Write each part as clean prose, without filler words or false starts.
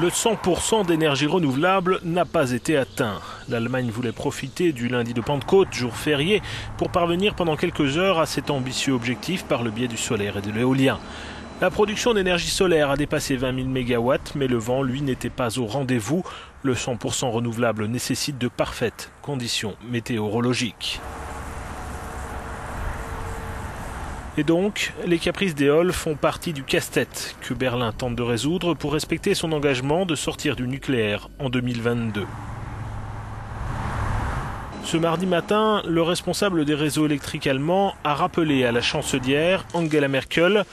Le 100% d'énergie renouvelable n'a pas été atteint. L'Allemagne voulait profiter du lundi de Pentecôte, jour férié, pour parvenir pendant quelques heures à cet ambitieux objectif par le biais du solaire et de l'éolien. La production d'énergie solaire a dépassé 20 000 MW, mais le vent, lui, n'était pas au rendez-vous. Le 100% renouvelable nécessite de parfaites conditions météorologiques. Et donc, les caprices d'Éole font partie du casse-tête que Berlin tente de résoudre pour respecter son engagement de sortir du nucléaire en 2022. Ce mardi matin, le responsable des réseaux électriques allemands a rappelé à la chancelière Angela Merkel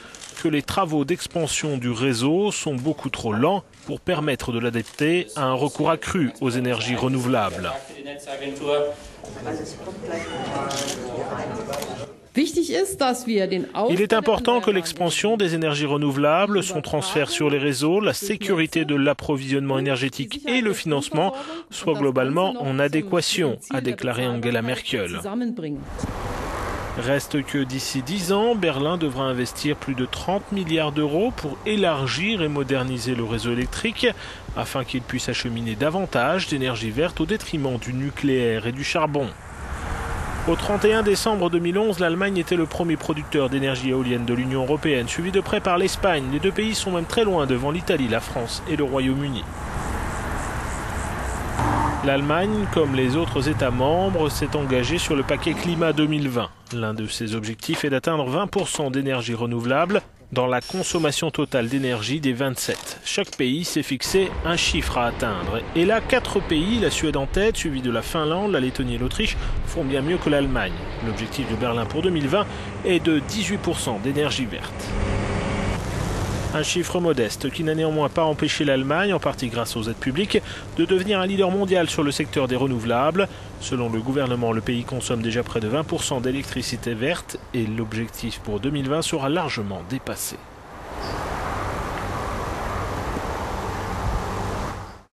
que les travaux d'expansion du réseau sont beaucoup trop lents pour permettre de l'adapter à un recours accru aux énergies renouvelables. Il est important que l'expansion des énergies renouvelables, son transfert sur les réseaux, la sécurité de l'approvisionnement énergétique et le financement soient globalement en adéquation, a déclaré Angela Merkel. Reste que d'ici 10 ans, Berlin devra investir plus de 30 milliards d'euros pour élargir et moderniser le réseau électrique afin qu'il puisse acheminer davantage d'énergie verte au détriment du nucléaire et du charbon. Au 31 décembre 2011, l'Allemagne était le premier producteur d'énergie éolienne de l'Union européenne, suivi de près par l'Espagne. Les deux pays sont même très loin devant l'Italie, la France et le Royaume-Uni. L'Allemagne, comme les autres États membres, s'est engagée sur le paquet Climat 2020. L'un de ses objectifs est d'atteindre 20% d'énergie renouvelable dans la consommation totale d'énergie des 27. Chaque pays s'est fixé un chiffre à atteindre. Et là, 4 pays, la Suède en tête, suivi de la Finlande, la Lettonie et l'Autriche, font bien mieux que l'Allemagne. L'objectif de Berlin pour 2020 est de 18% d'énergie verte. Un chiffre modeste qui n'a néanmoins pas empêché l'Allemagne, en partie grâce aux aides publiques, de devenir un leader mondial sur le secteur des renouvelables. Selon le gouvernement, le pays consomme déjà près de 20% d'électricité verte et l'objectif pour 2020 sera largement dépassé.